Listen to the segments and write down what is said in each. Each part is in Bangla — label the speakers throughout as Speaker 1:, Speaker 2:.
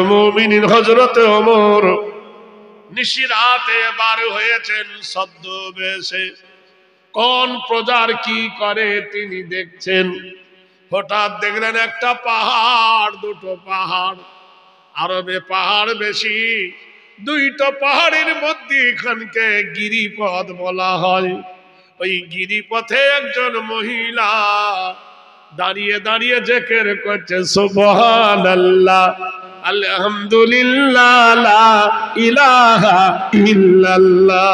Speaker 1: মুমিনিন হযরত ওমর নিশিরাতে বার হয়েছেন ছদ্মবেশে। কোন প্রজার কি করে তিনি দেখছেন। হঠাৎ দেখলেন একটা পাহাড়, দুটো পাহাড়, আরবে পাহাড় বেশি, দুইটা পাহাড়ের মধ্যে এখানকে গিরিপথ বলা হয়। ওই গিরিপথে একজন মহিলা দাঁড়িয়ে দাঁড়িয়ে জিকির করছে সুবহানাল্লাহ, আলহামদুলিল্লাহ, লা ইলাহা ইল্লাল্লাহ।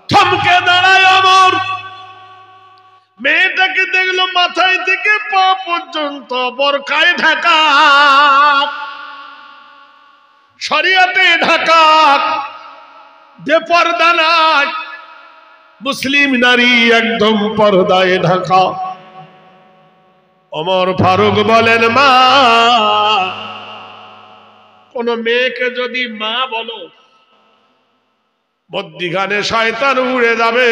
Speaker 1: থমকে দাঁড়ায় ওমর। মেয়েটাকে দেখলো মাথায় থেকে পা পর্যন্ত বোরকায় ঢাকা, শরিয়াতে ঢাকা, বেপরদা নাই, মুসলিম নারী একদম পর্দায় ঢাকা। ওমর ফারুক বলেন, মা, কোন মেয়েকে যদি মা বলো মধ্যিখানে শয়তান উড়ে যাবে।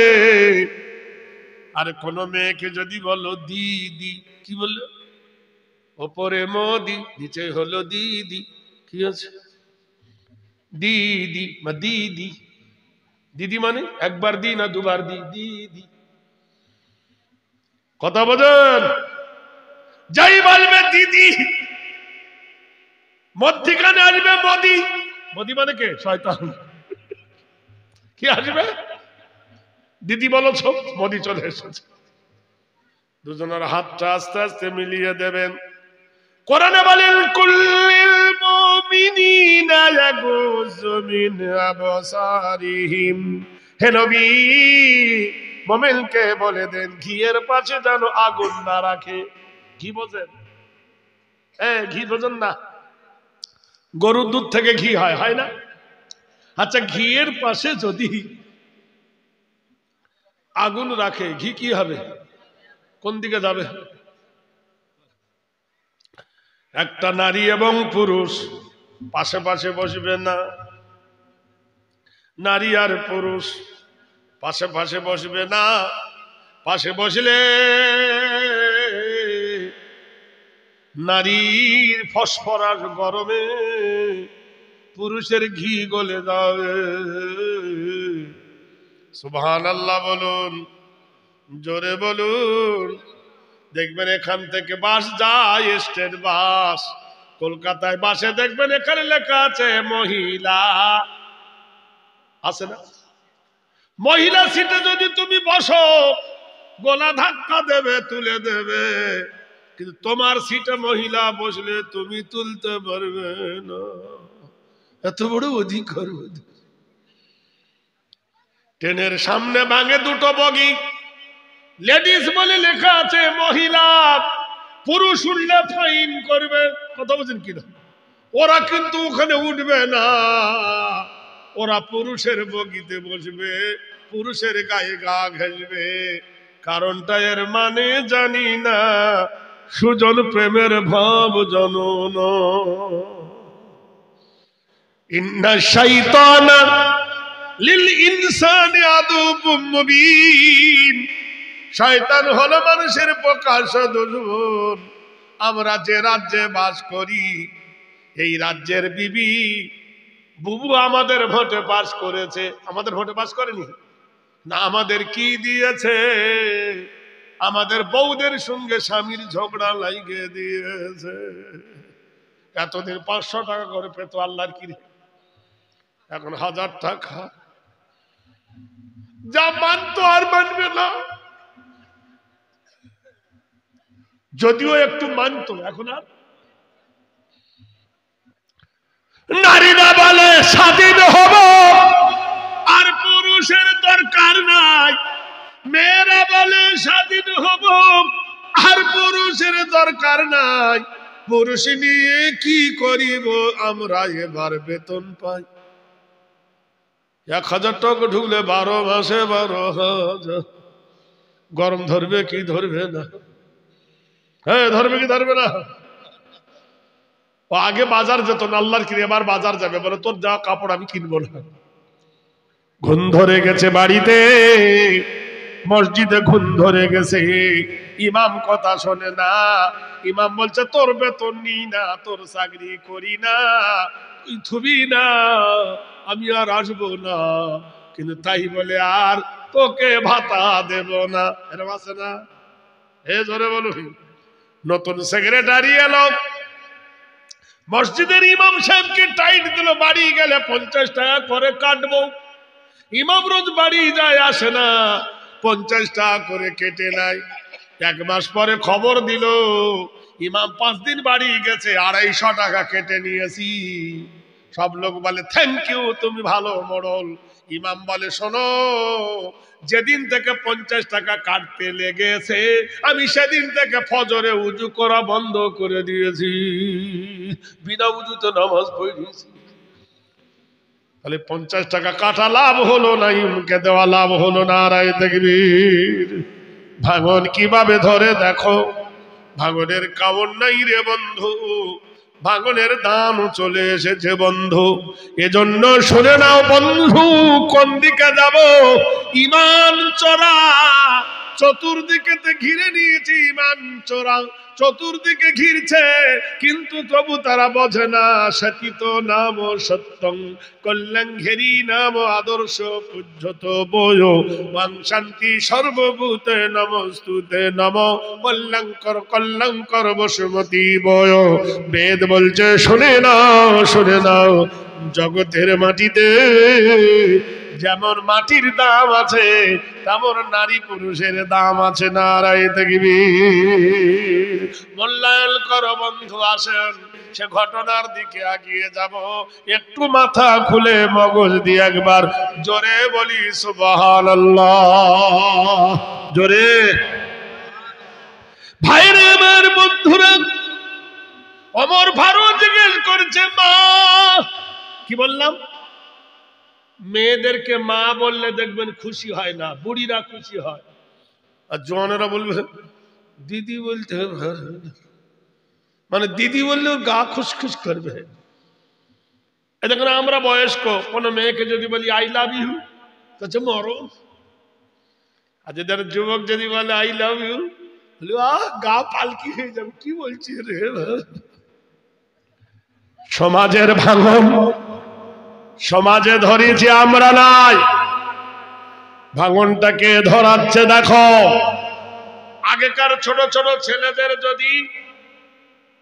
Speaker 1: আর কোন মেয়েকে যদি বলো দিদি, কি বললো, ওপরে মোদি, নিচে হলো দিদি, কি আছে দিদি, দিদি, দিদি মানে একবার দি না দুবার দি, দিদি। কথা বোঝেন? যাই বলবে দিদি, মধ্যিখানে আসবে মোদি। মোদি মানে কে? শয়তান। কি আসবে? দিদি বলছ, মোদি চলে এসেছে। দুজনের হাতটা আস্তে আস্তে মিলিয়ে দেবেন। কোরআনে বলেন, কুল্লিল মুমিনিনা ইয়াগুযু মিন আবসারিহিম। হে নবী, মুমিনকে বলে দেন ঘিয়ের পাশে যেন আগুন না রাখে। ঘি বোঝেন? ঘি বোঝেন না? গরুর দুধ থেকে ঘি হয়, হয় না? আচ্ছা, ঘিয়ের পাশে যদি আগুন রাখে, ঘি কি হবে? কোন দিকে যাবে? একটা নারী এবং পুরুষ পাশে পাশে বসবে না। নারী আর পুরুষ পাশে পাশে বসবে না। পাশে বসলে নারীর ফসফরাস গরমে পুরুষের ঘি গলে যাবে। সুবহানাল্লাহ বলুন, জোরে বলুন। দেখবেন এখান থেকে বাস যায়, স্টেট বাস, কলকাতায় বাসে দেখবেন এখানে লেখা আছে মহিলা, আছে না? মহিলা সিটে যদি তুমি বসো, গলা ধাক্কা দেবে, তুলে দেবে। কিন্তু তোমার সিটে মহিলা বসলে তুমি তুলতে পারবে না। এত বড় অধিকার। ট্রেনের সামনে ভাঙে দুটো বগি, লেডিস বলে লেখা আছে মহিলা, পুরুষ উঠলে ফাইন করবে। কথা বলছেন কিনা? ওরা কিন্তু ওখানে উঠবে না, ওরা পুরুষের বগিতে বসবে, পুরুষের গায়ে গা ঘেঁষবে। কারণটা এর মানে জানি না, সুজন প্রেমের ভাব জনন। ইন্না শাইতানা লিল ইনসানি আদুবুম মুবিন। শয়তান হলো মানুষের প্রকাশ্য দুশমন। আমরা যে রাজ্যে বাস করি, এই রাজ্যের বিবি বুবু আমাদের ভোটে পাস করেছে। আমাদের ভোটে পাস করেনি না, আমাদের কি দিয়েছে? আমাদের বউদের সঙ্গে স্বামীর ঝগড়া লাগিয়ে দিয়েছে। এতদিন 500 টাকা করে পেত, আল্লাহর কি, এখন 1000 টাকা। যা মানতো আর মানবে না। যদিও একটু মানতো, এখন আর। নারীরা বলে স্বাধীন হব, আর পুরুষের দরকার নাই। মেয়েরা বলে স্বাধীন হব, আর পুরুষের দরকার নাই। পুরুষ নিয়ে কি করিব আমরা, এবার বেতন পাই 1000 টাকা ঢুকলে 12 মাসে 12,000। গরম ধরবে কি ধরবে না? হ্যাঁ, ধরবে কি ধরবে না? ও আগে বাজার যেত না, আল্লাহর কি, এবার বাজার যাবে, বলে তোর যা কাপড় আমি কিনবো না। ঘুম ধরে গেছে বাড়িতে, মসজিদে ঘুম ধরে গেছে, ইমাম কথা শোনে না। ইমাম বলছে তোর বেতন নি না, তোর চাকরি করি না, তুই থুবি না, আমি আর আসবো না, কিন্তু তাই বলে আর তোকে ভাতা দেব না। এরকম আছে না? হে জোরে বলুন। নতুন সেক্রেটারি এলো, মসজিদের ইমাম সাহেবকে টাইট দিল, বাড়ি গেলে 50 টাকা করে কাটবো। ইমাম রোজ বাড়ি যায়, আসে না, 50 টাকা করে কেটে নেয়। 1 মাস পরে খবর দিল ইমাম 5 দিন বাড়ি গেছে, 250 টাকা কেটে নিয়েছি। সব লোক বলে থ্যাংক ইউ, তুমি ভালো মোড়ল। ইমাম বলে শোনো, যেদিন থেকে 50 টাকা কাটতে লেগেছে আমি সেদিন থেকে ফজরে উজু করা বন্ধ করে দিয়েছি, বিনা উজুতে নামাজ পড়েছি। তাহলে 50 টাকা কাটা লাভ হলো না, ইমামকে দেওয়া লাভ হলো না। নারায়ে তাকবীর। ভাঙন কিভাবে ধরে দেখো, ভাঙনের কামড় নাই রে বন্ধু, ভাঙনের দাম চলে এসেছে বন্ধু। এজন্য শুনে নাও বন্ধু, কোন দিকে যাব? ইমান চোরা চতুর্দিকে ঘিরে নিয়েছে, ইমান চোরা চতুর্দিকে ঘিরছে, কিন্তু তবু তারা বোঝে না সচিত নাম সত্যং কল্যাণ ঘেরি নাম আদর্শ পূজ্যত বয় মাং শান্তি সর্বভূতে নমস্তুতে নম কল্যাণকর কল্যাণকর বসুমতী বয়। বেদ বলছে শুনে নাও, শুনে নাও, জগতের মাটিতে যেমন মাটির দাম আছে তেমন নারী পুরুষের দাম আছে। নারায়ে তাকবীর। মূল্যায়ন করো বন্ধু, আসেন সে ঘটনার দিকে এগিয়ে যাব। একটু মাথা খুলে মগজ দিয়ে একবার জোরে বলি সুবহানাল্লাহ, জোরে। ভাইরে আমার বন্ধুরা, ওমর ফারুক জিজ্ঞেস করছে মা, কি বললাম? মেয়েদেরকে মা বললে দেখবেন খুশি হয় না, বুড়িরা খুশি হয়, আর জওয়ানেরা বলবে দিদি বলতে, মানে দিদি বললে গা খুশখুশ করবে। দেখুন আমরা বয়স্ক কোনো মেয়েকে যদি বলি আই লাভ ইউ, তো মরো। আর যদি যুবক যদি বলে আই লাভ ইউ, বলি গা পালকি হয়ে যাবে, কি বলছি রে। সমাজের ভাঙন সমাজে ধরেছি আমরা, নাই ভাঙনটাকে ধরাচ্ছে দেখো। আগেকার ছোট ছোট ছেলেদের যদি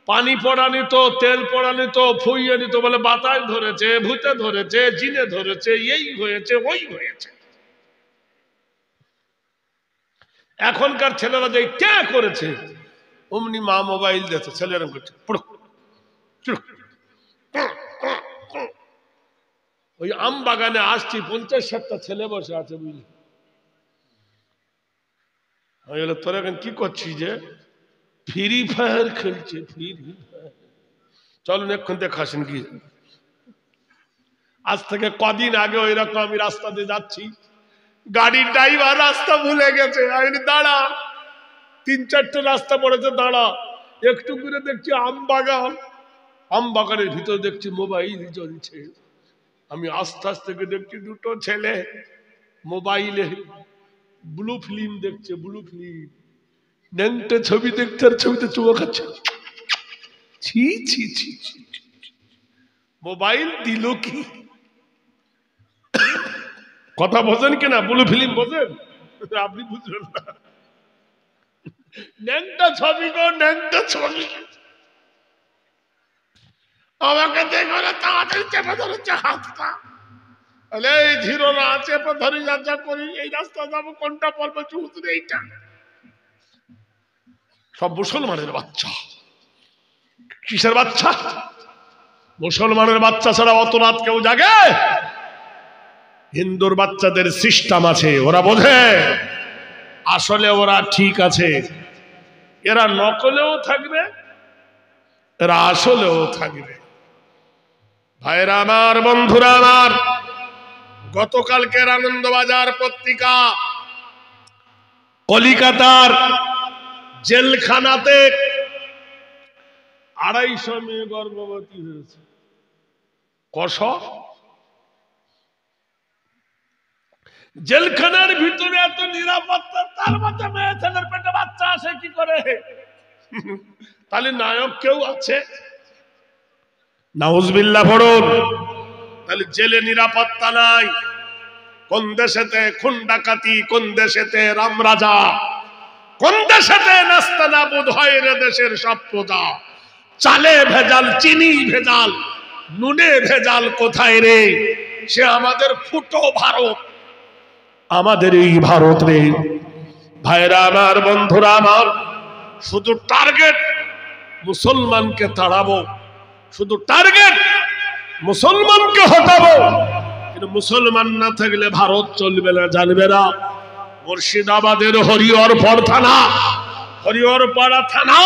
Speaker 1: পানি পড়া নিত, তেল পড়া নিত, ফুইয়ে নিত, বলে বাতাস ধরেছে, ভূতে ধরেছে, জিনে ধরেছে, এই হয়েছে ওই হয়েছে। এখনকার ছেলেরা যে কে করেছে, অমনি মা মোবাইল দিয়েছে, ছেলেরা করছে ওই আম বাগানে আসছি, 50-60টা ছেলে বসে আছে, বুঝলি। আমি বলে তোরা এখন কি করছিস? যে ফ্রি ফায়ার খেলছে, ফ্রি ফায়ার। চলুন এক্ষণ দেখাসেন কি। আজ থেকে কদিন আগে ওই রকম আমি রাস্তা দিয়ে যাচ্ছি, গাড়ির ড্রাইভার রাস্তা ভুলে গেছে। আমি দাঁড়া, 3-4টে রাস্তা পড়েছে, দাঁড়া। একটু করে দেখছি আম বাগান, আম বাগানের ভিতরে দেখছি মোবাইল জ্বলছে। আমি আস্তে আস্তে দেখছি দুটো ছেলে মোবাইলে ব্লু ফিল্ম দেখছে, ব্লু ফিল্ম, ন্যাংটা ছবি দেখছে, আর ছবিতে চুমো খাচ্ছে। ছি ছি ছি ছি, মোবাইল দিল কি? কথা বোঝেন কিনা? ব্লু ফিল্ম বোঝেন? আপনি বুঝলেন না। ন্যাংটা ছবি গো, ন্যাংটা ছবি। আমাকে দেখো না, তাড়াতাড়ি চেপে ধরেছে হাতটা। এই ধীরো না, চেপে ধরে যা করি, এই রাস্তা যাবো, কোনটা পড়বে চুহুতুরে, এইটা। সব মুসলমানের বাচ্চা। কিসের বাচ্চা? মুসলমানের বাচ্চা ছাড়া অত রাত কেউ জাগে? হিন্দুর বাচ্চাদের সিস্টেম আছে, ওরা বোঝে আসলে ওরা ঠিক আছে। এরা নকলেও থাকবে, এরা আসলেও থাকবে। ভাইরা আমার, বন্ধুরা আমার, গতকালকের আনন্দবাজার পত্রিকা কলিকাতার জেলখানাতে 250 মেয়ে গর্ভবতী হয়েছে। কশ জেলখানার ভিতরে এত নিরাপত্তা, তার মধ্যে মেয়ে ছেলের পেটে বাচ্চা আসে কি করে? তাহলে নায়ক কেউ আছে? নাউজুবিল্লাহ পড়ুন। তাহলে জেলে নিরাপত্তা নাই। কোন দেশেতে খুন ডাকাতি, কোন দেশেতে রাম রাজা, কোন দেশেতে নাস্তানাবুদ হয় রে দেশের সব প্রজা। চালে ভেজাল, চিনি ভেজাল, নুনে ভেজাল কোথায় রে? সে আমাদের ফুটো ভারত, আমাদের এই ভারত রে। ভাইরা আমার, বন্ধুরা আমার, শুধু টার্গেট মুসলমানকে তাড়াবো, শুধু টার্গেট মুসলমানকে হটাবো। কিন্তু মুসলমান না থাকলে ভারত চলবে না, জানবে না। মুর্শিদাবাদের হরিহরপুর থানা, হরিহরপাড়া থানা,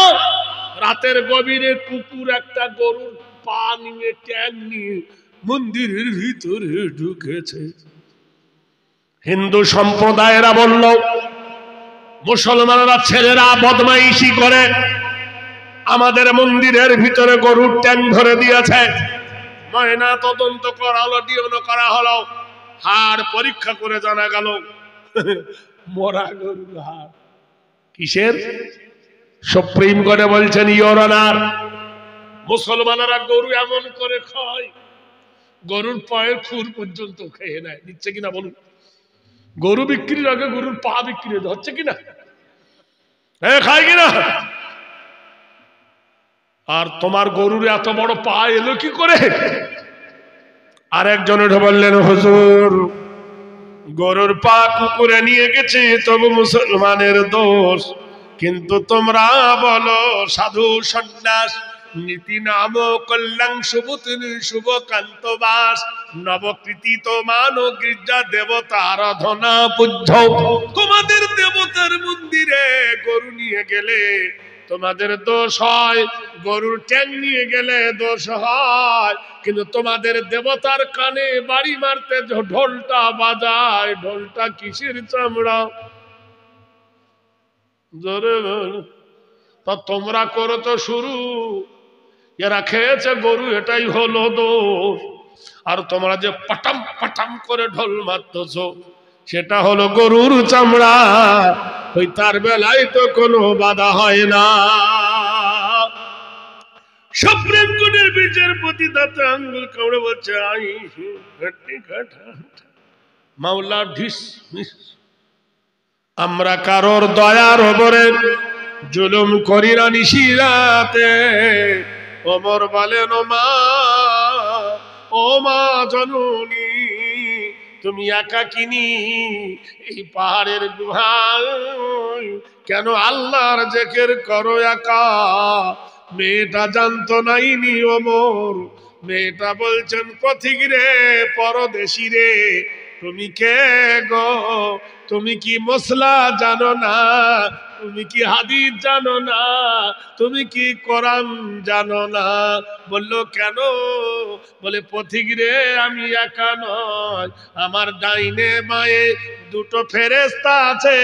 Speaker 1: রাতের গভীরে কুকুর একটা গরুর পা নিয়ে, ট্যাং নিয়ে মন্দিরের ভিতরে ঢুকেছে। হিন্দু সম্প্রদায়েরা বলল মুসলমানরা ছেলেরা বদমাইশি করে আমাদের মন্দিরের ভিতরে গরুর ট্যাং ধরে দিয়েছে। ময়না তদন্ত করা হলো, ডিএনএ করা হলো, হাড় পরীক্ষা করে জানা গেল মরা গরুর হাড়। কিসের? সুপ্রিম কোর্টে বলছেন ইওর অনার, মুসলমানেরা গরু এমন করে খায়, গরুর পায়ের খুর পর্যন্ত খেয়ে নেয়। দিচ্ছে কিনা বলুন? গরু বিক্রির আগে গরুর পা বিক্রি হচ্ছে কিনা? হ্যাঁ, খায় কিনা? আর তোমার গরুর এত বড় পা এলো কি করে? আরেকজন উঠে বললেন হুজুর, গরুর পা কুকুরে নিয়ে গেছে তবু মুসলমানের দোষ, কিন্তু তোমরা বলো সাধু সন্ন্যাস নীতি নাম কল্যাণ শুভতিন শুভকান্ত বাস নবকৃতি তো মানো গির্জা দেবতা আরাধনা পূজ্য। তোমাদের দেবতার মন্দিরে গরু নিয়ে গেলে তোমাদের দোষ হয়, গরুর ট্যাং নিয়ে গেলে দোষ হয়, কিন্তু তোমাদের দেবতার কানে বাড়ি মারতে ঢোলটা বাজায়, ঢোলটা কিসের চামড়া? জোরে তা তোমরা করো তো শুরু, এরা খেয়েছে গরু, এটাই হলো দোষ। আর তোমরা যে পাটাম পাটাম করে ঢোল মারতেছ সেটা হলো গরুর চামড়া, ওই তার বেলায় তো কোনো বাধা হয় না। সুপ্রিম কোর্টের বিচারপতি দাঁতে আঙ্গুল কামড়ে বলছে আই মাওলা ঢিস মিস, আমরা কারোর দয়ার ওপরে জুলুম করি না নিশিরাতে। ওমর বলেন ও মা জননী, তুমি একাকিনী এই পাহাড়ের গুহায়, কেন আল্লাহর জিকির করো একা? মেয়েটা জানতো নাইনি ওমর। মেয়েটা বলছেন পথিক রে, পরদেশি রে, তুমি কে গো? তুমি কি মশলা জানো না? তুমি কি হাদিস জানো না? তুমি কি কোরআন জানো না? বলল কেন? বলে পথিক রে, আমি একা নয়, আমার ডাইনে বাঁয়ে দুটো ফেরেশতা আছে,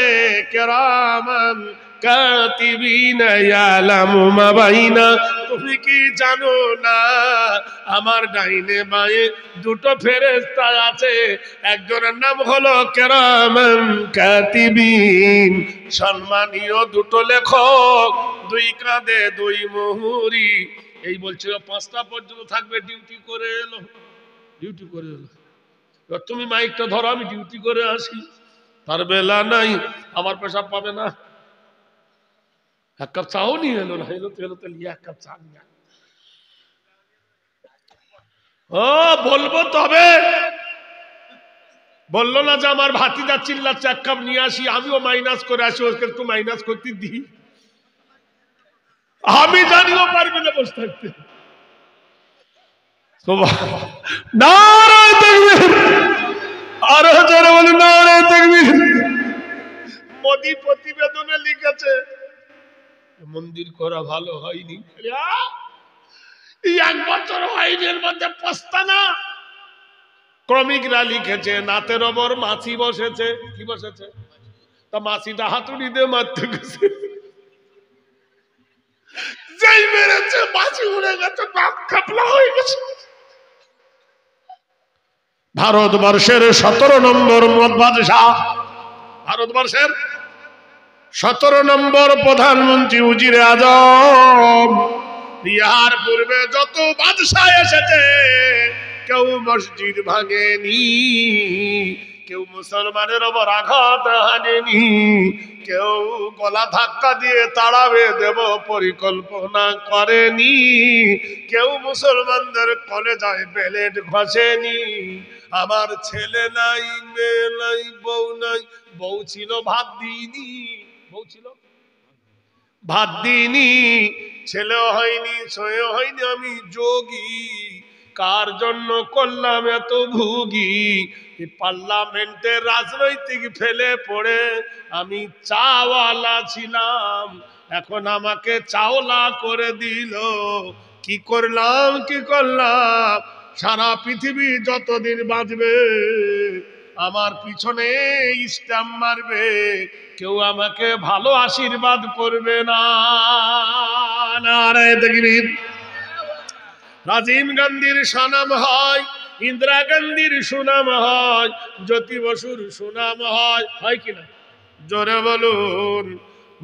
Speaker 1: কেরামান কাতিবিনা ইয়ালামু মা বাইনা। তুমি কি জানো না আমার ডাইনে বাঁয়ে দুটো ফেরেশতা আছে, একজনের নাম হলো কেরামান কাতিবিন, সম্মানীয় দুটো লেখক, দুই কাঁধে দুই মুহুরি। এই বলছিল 5টা পর্যন্ত থাকবে, ডিউটি করে এলো, ডিউটি করে এলো। এবার তুমি মাইকটা ধরো, আমি ডিউটি করে আসি, তার বেলা নাই, আমার পেশাব পাবে না। এক কাপ চাও নিয়ে এলো না, এলো তো এলো, তাহলে এক কাপ চা নিয়ে ও বলবো তবে। বললো না যে আমার ভাতিজা চিল্লাচ্ছে এক কাপ নিয়ে আসি, আমিও মাইনাস করে আসি, ওকে একটু মাইনাস করতে দিই। আমি জানিও পারবে না বসে থাকতে। নারায়ে তাকবীর, আরো জোরে বলুন নারায়ে তাকবীর। মোদি প্রতিবেদনে লিখেছে মন্দির করা ভালো হয়নি, এই 1 বছর হয়নি, এর মধ্যে পস্তানা। ক্রমিকরা লিখেছে নাতের ওপর মাছি বসেছে। কি বসেছে? তা মাছিটা হাতুড়ি দিয়ে মারতে গেছে, যেই মেরেছে মাছি উড়ে গেছে, নাক খাপলা হয়ে গেছে। ভারতবর্ষের 17 নম্বর বাদশাহ, ভারতবর্ষের 17 নম্বর প্রধানমন্ত্রী উজিরে আজম। ইহার পূর্বে যত বাদশাহ এসেছে কেউ মসজিদ ভাঙেনি, কেউ মুসলমানের ওপর আঘাত হানেনি, কেউ গলা ধাক্কা দিয়ে তাড়াবে দেব পরিকল্পনা করেনি, কেউ মুসলমানদের কলেজায় বেলেট ঘষেনি। আমার ছেলে নাই, মেয়ে নাই, বউ নাই, বউ ছিল ভাত দিইনি, বউ ছিল ভাত দিইনি, ছেলেও হয়নি, ছয়েও হয়নি, আমি যোগী, কার জন্য করলাম এত ভুগি। পার্লামেন্টের রাজনৈতিক ফেলে পড়ে আমি চাওয়ালা ছিলাম, এখন আমাকে চাওলা করে দিল। কি করলাম, কি করলাম? সারা পৃথিবী যতদিন বাঁচবে আমার পিছনে স্ট্যাম্প মারবে, কেউ আমাকে ভালো আশীর্বাদ করবে না। নারায়ে তাকবীর। রাজীব গান্ধীর সুনাম হয়, ইন্দিরা গান্ধীর সুনাম হয়, জ্যোতি বসুর সুনাম হয়, হয় কিনা জোরে বলুন।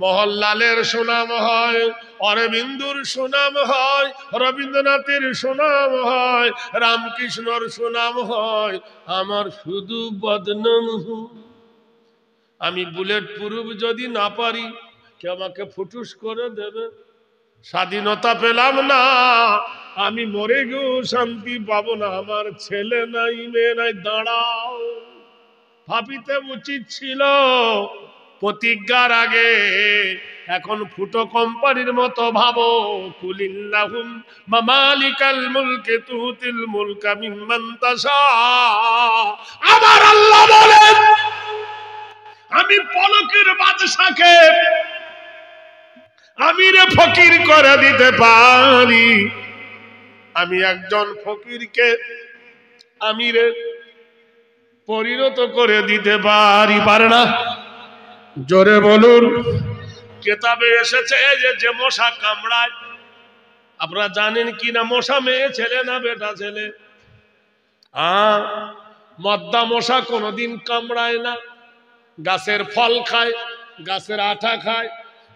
Speaker 1: মোহনলালের সুনাম হয়, অরবিন্দুর সুনাম হয়, রবীন্দ্রনাথের সুনাম হয়, রামকৃষ্ণর সুনাম হয়, আমার শুধু বদনাম। আমি বুলেট প্রুফ যদি না পারি কেউ আমাকে ফুটুস করে দেবে। স্বাধীনতা পেলাম না, আমি মরে গেও শান্তি পাবো না, আমার ছেলে নাই, মেয়ে নাই। দাঁড়াও, ভাবিতে উচিত ছিল প্রতিজ্ঞার আগে। এখন ফুটো কোম্পানির মতো ভাবো। কুলিল্লাহুম মালিকাল মুলকি তুতিল মুলকা মিম্মান তাশা। আমার আল্লাহ বলেন আমি পলকের বাদশাকে আমিরে ফকির করে দিতে পারি, আমি একজন ফকিরকে আমিরে পরিণত করে দিতে পারি, পারে না? জোরে বলুন। কেতাবে এসেছে যে মশা কামড়ায়, আপনারা জানেন কি না? মশা মেয়ে ছেলে না বেটা ছেলে? মদ্দা মশা কোনোদিন কামড়ায় না, গাছের ফল খায়, গাছের আঠা খায়,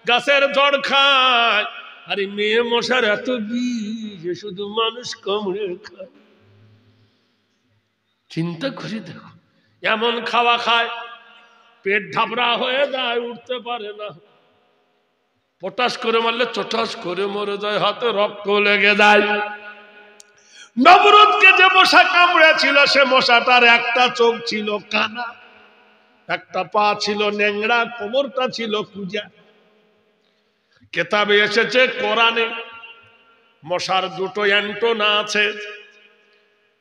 Speaker 1: গাছের জড় খায়। আর এই মেয়ে মশার এত বিষ, শুধু মানুষ কামড়ে খায়। চিন্তা করে দেখো, এমন খাওয়া খায় পেট ঢাবড়া হয়ে যায়, উঠতে পারে না। পটাশ করে মারলে চটাস করে মরে যায়, হাতে রক্ত লেগে যায়। নমরুদকে যে মশা কামড়েছিল সে মশাটার একটা চোখ ছিল কানা, একটা পা ছিল ন্যাংরা, কোমরটা ছিল কুজা। কেতাবে এসেছে কোরআনে মশার দুটো অ্যান্টোনা আছে।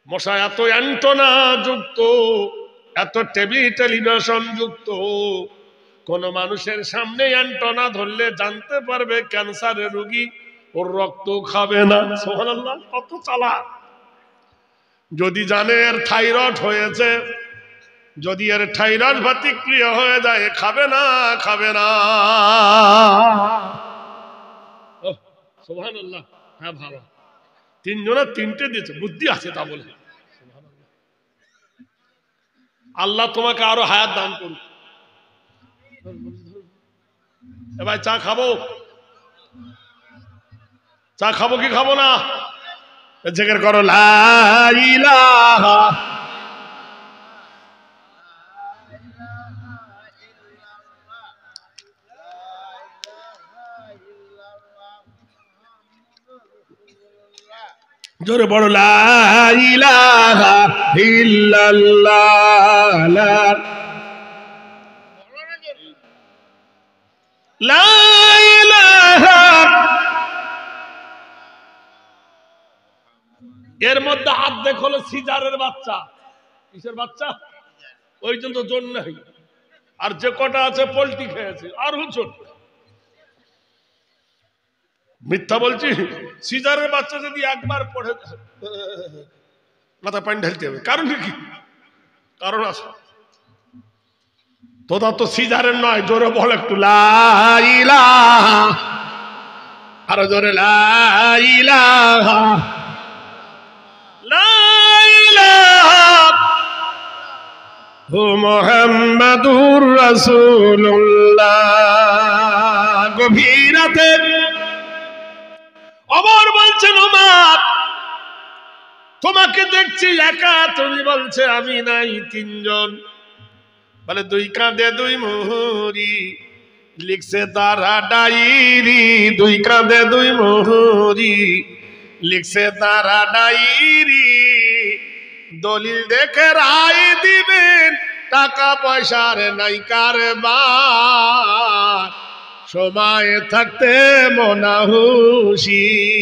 Speaker 1: মশা এত অ্যান্টোনা যুক্ত, এত টেলিভিশন যুক্ত, কোন মানুষের সামনে অ্যান্টোনা ধরলে জানতে পারবে ক্যান্সারের রোগী, ওর রক্ত খাবে না। সুবহানাল্লাহ, কত চালাক! যদি জানে এর থাইরয়েড হয়েছে, যদি এর থাইরয়েড প্রতিক্রিয়া হয়ে যায়, খাবে না, খাবে না। সুবহানাল্লাহ। হ্যাঁ ভালো, তিনজনের তিনটে দিয়েছে, বুদ্ধি আছে তা বলে। আল্লাহ তোমাকে আরো হায়াত দান করুন। ভাই চা খাবো? চা খাবো কি খাবো না? জিকির করো লা ইলাহা। জোরে বড় লা ইলাহা ইল্লাল্লাহ, লা ইলাহা। এর মধ্যে হাত দেখো সিজারের বাচ্চা। কিসের বাচ্চা? ওই জন্য জোর নাই। আর যে কটা আছে পোল্ট্রি খেয়েছে, আর হুজুর মিথ্যা বলছি? সিজারের বাচ্চা যদি একবার পড়ে মাথা পানি ঢালতে হবে। কারণ কি? কারণ আছে। তোরা তো সিজারের নয়, জোরে বল একটু লা ইলাহা, আরো জোরে লা ইলাহা, লা ইলাহা হু মুহাম্মাদুর রাসূলুল্লাহ। গভীর রাতে ওমর বলছেন, ওমর তোমাকে দেখছি একা, তুমি বলছে আমি নাই, তিনজন। বলে দুই কাঁধে দুই মুহুরি, লিখছে তারা ডায়েরি, দুই কাঁধে দুই মুহুরি, লিখছে তারা ডায়েরি। দলিল দেখে রায় দিবেন, টাকা পয়সার নাই কারবার, সময় থাকতে মনা হুঁশিয়ার।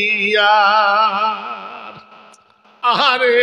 Speaker 1: আহারে